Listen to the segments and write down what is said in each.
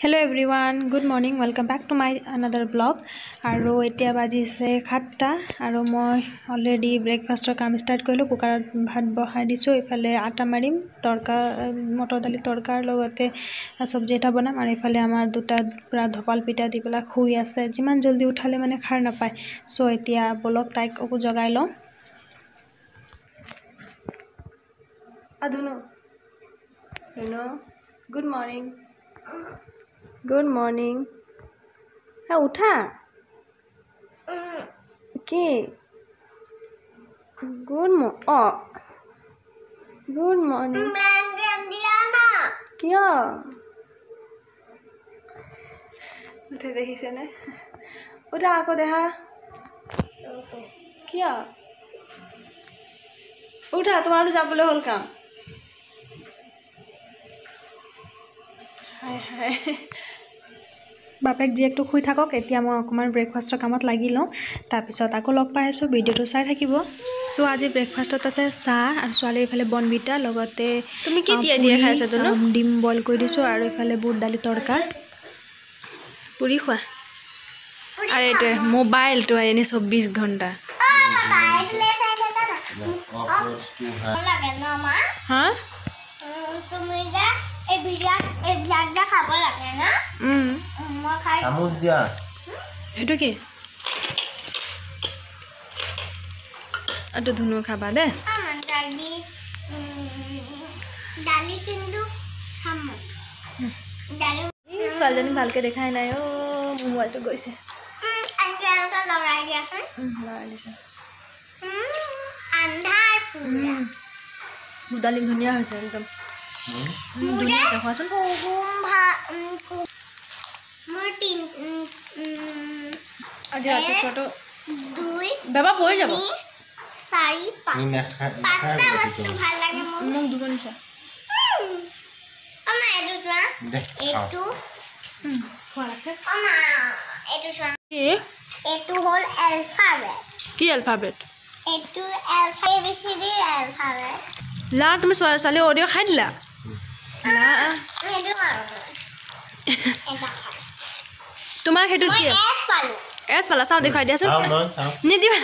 Hello everyone, good morning. Welcome back to my another vlog. আৰু এতিয়া বাজিছে 7টা আৰু মই অলৰেডি ব্ৰেকফাষ্টৰ কাম ষ্টাৰ্ট কৰিলো। কুকাৰত ভাত বহাই দিছো। ইফালে আটা মাৰিম, তৰকা মটৰ দালি তৰকাৰ লগতে সবজি এটা বনাম আৰু ইফালে আমাৰ দুটা পুৰা ধপাল পিঠা দি পেলা খুই আছে। যিমান জলদি উঠালে মানে খাৰ নাপায়। সো এতিয়া বলক তাইক ওকো জগাই লওঁ। আদুনো good morning. Good morning. Utha. Okay. Good morning. Kya? Uthe dekhise ne. Utha ako deha. Kya? Utha tomaru jabole hol kam. Hi. বাপেক জিয়েকটো খুই থাকক। এতিয়া মই অকমান ব্ৰেকফাষ্টৰ কামত লাগি লওঁ, তাৰপিছত আকৌ লগ পাই আছো। ভিডিওটো চাই থাকিব। সো আজি ব্ৰেকফাষ্টত আছে চাহ আৰু ছোৱালী ইফালে বনবিটা লগতে তুমি কি দিয়ে খাইছা তুমি? ডিম বইল কৰি দিছো আৰু ইফালে বুট দালি তৰকা পুৰি খোৱা। আৰু এটা মোবাইলটো এনে 24 ঘণ্টা হা তুমি যা এই ভিডিও খাব লাগে না। চামুচ দিয়া। এটো কি? এটো ধুনু খাবা দে। দালি কিন্তু খাম। দালি ছোৱালীজনী ভালকে দেখাই নাই। ও মোবাইলটো গৈছে। আন্টি আনকা লৰাই দিয়া আছে। লৰাই দিছে। আন্ধাৰ পুৰা। দালি ধুনীয়া হৈছে একদম। ধুনীয়া আছে খোৱাচোন। মোৰ তিন আজি ৰাতিপুৱাটো 2 বাবা পৰি যাব 4 5 পাঁচটা বস্তু ভাল লাগে মোক দুবনিছা। আমা এটো চোৱা এটো খোৱা লাগছে। আমা এটো চোৱা এটো হল এলফাবেট। কি এলফাবেট? এটো ABCD এলফাবেট। লা তুমি ছোৱালী অডিও খাই দিলা? লা এটো এটা খাই তোমাৰ হেতু কি? এস পালা চাও দেখাই দিয়াচোন। নিদিবা।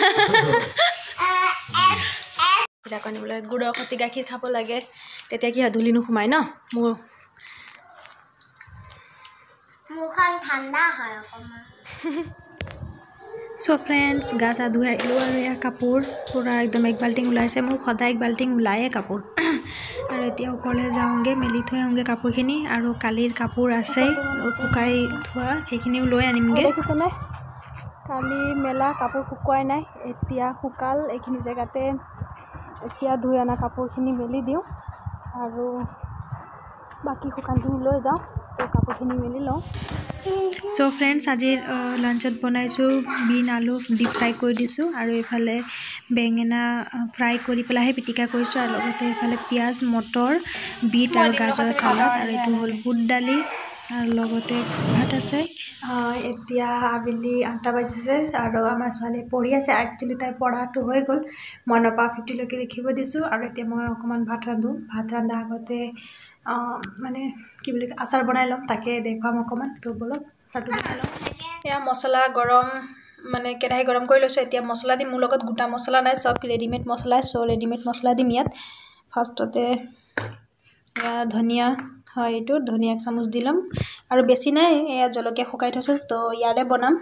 এটা কনিবলে গুড়ৰ খতি গাখীৰ খাব লাগে, তেতিয়া কি ধুলি নুখুমাই ন। মুখন ঠাণ্ডা হয় অকমান। সো ফ্ৰেন্ডস গা চা ধুই আহিলো আৰু এয়া কাপোৰ পুৰা একদম এক বাল্টিং ওলাইছে। মোৰ সদায় এক বাল্টিং ওলায়ে কাপোৰ। আৰু এতিয়া ওপৰলৈ যাওঁগে, মেলি থৈ আহোঁগে কাপোৰখিনি আৰু কালিৰ কাপোৰ আছে শুকাই থোৱা, সেইখিনিও লৈ আনিমগে। দেখিছেনে কালি মেলা কাপোৰ শুকুৱাই নাই, এতিয়া শুকাল এইখিনি জেগাতে। এতিয়া ধুই অনা কাপোৰখিনি মেলি দিওঁ আৰু বাকি শুকানখিনি লৈ যাওঁ। তো কাপোৰখিনি মেলি লওঁ। সো ফ্ৰেন্ডস আজিৰ লাঞ্চত বনাইছোঁ বিন আলু ডিপ ফ্ৰাই কৰি দিছোঁ আৰু এইফালে বেঙেনা ফ্ৰাই কৰি পেলাইহে পিটিকা কৰিছোঁ আৰু লগতে এইফালে পিঁয়াজ মটৰ বিট আৰু গাজৰ চালাড আৰু এইটো হ'ল বুট দালি আৰু লগতে ভাত আছে। এতিয়া আবেলি 8টা বাজিছে আৰু আমাৰ ছোৱালী পঢ়ি আছে। একচুৱেলি তাই পঢ়াটো হৈ গ'ল, 1 পৰা 50 লৈকে লিখিব দিছোঁ। আৰু এতিয়া মই অকণমান ভাত ৰান্ধো। ভাত ৰান্ধা আগতে মানে কি বুলি আচাৰ বনাই ল'ম, তাকে দেখুৱাম অকণমান। তো বলক আচাৰটো বনাই লওঁ। এয়া মছলা গৰম মানে কেৰাহী গৰম কৰি লৈছোঁ। এতিয়া মছলা দিম। মোৰ লগত গোটা মছলা নাই, চব ৰেডিমেড মছলা। সো ৰেডিমেড মছলা দিম ইয়াত। ফাৰ্ষ্টতে ধনিয়া হয়, এইটো ধনিয়া 1 চামুচ দি ল'ম আৰু বেছি নাই। এয়া জলকীয়া শুকাই থৈছোঁ, তো ইয়াৰে বনাম।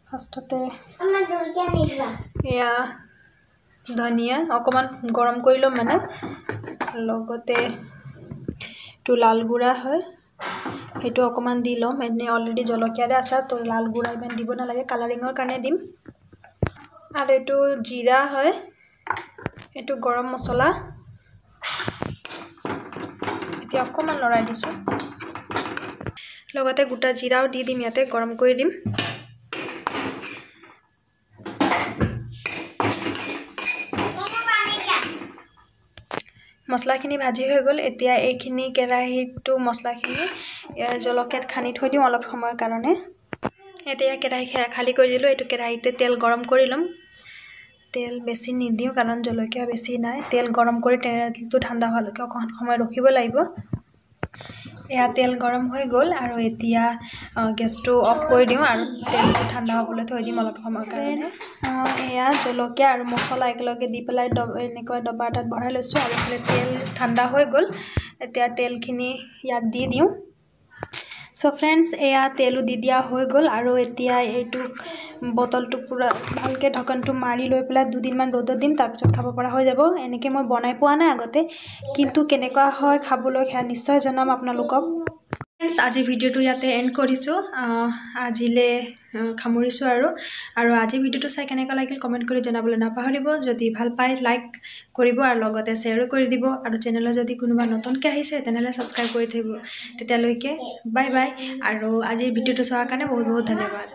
ফাৰ্ষ্টতে এয়া ধনিয়া অকণমান গৰম কৰি ল'ম মানে, লগতে এইটো লাল গুড়া হয়, সেইটো অকণমান দি ল'ম। এনে অলৰেডি জলকীয়াৰে আচাৰ, তো লাল গুড়া ইমান দিব নালাগে, কালাৰিঙৰ কাৰণে দিম। আৰু এইটো জিৰা হয়, এইটো গৰম মছলা। এতিয়া অকণমান লৰাই দিছোঁ, লগতে গোটা জিৰাও দি দিম ইয়াতে, গৰম কৰি দিম। মছলাখিনি ভাজি হৈ গ'ল। এতিয়া এইখিনি কেৰাহীটো মছলাখিনি জলকীয়াত খানি থৈ দিওঁ অলপ সময়ৰ কাৰণে। এতিয়া কেৰাহী খালী কৰি দিলোঁ। এইটো কেৰাহীতে তেল গৰম কৰি ল'ম। তেল বেছি নিদিওঁ কাৰণ জলকীয়া বেছি নাই। তেল গৰম কৰি তেলটো ঠাণ্ডা হোৱালৈকে অকণমান সময় ৰখিব লাগিব। এয়া তেল গৰম হৈ গ'ল আৰু এতিয়া গেছটো অফ কৰি দিওঁ আৰু তেলটো ঠাণ্ডা হ'বলৈ থৈ দিম অলপ সময়ৰ কাৰণে। এয়া জলকীয়া আৰু মছলা একেলগে দি পেলাই এনেকুৱা ডবা এটাত ভৰাই লৈছোঁ আৰু এইফালে তেল ঠাণ্ডা হৈ গ'ল। এতিয়া তেলখিনি ইয়াত দি দিওঁ। চ' ফ্ৰেণ্ডছ, এয়া তেলো দি দিয়া হৈ গ'ল আৰু এতিয়া এইটো বটলটো পূৰা ভালকৈ ঢকনটো মাৰি লৈ পেলাই 2 দিনমান ৰ'দত দিম, তাৰপিছত খাব পৰা হৈ যাব। এনেকৈ মই বনাই পোৱা নাই আগতে, কিন্তু কেনেকুৱা হয় খাবলৈ সেয়া নিশ্চয় জনাম আপোনালোকক। ফ্ৰেণ্ডছ, আজি ভিডিঅ'টো ইয়াতে এণ্ড কৰিছোঁ। আজিলৈ সামৰিছোঁ আৰু আজি ভিডিঅ'টো চাই কেনেকুৱা লাগিল কমেণ্ট কৰি জনাবলৈ নাপাহৰিব। যদি ভাল পায় লাইক কৰিব আৰু লগতে শ্বেয়াৰো কৰি দিব, আৰু চেনেলত যদি কোনোবা নতুনকৈ আহিছে তেনেহ'লে ছাবস্ক্ৰাইব কৰি থ'ব। তেতিয়ালৈকে বাই বাই, আৰু আজিৰ ভিডিঅ'টো চোৱাৰ কাৰণে বহুত বহুত ধন্যবাদ।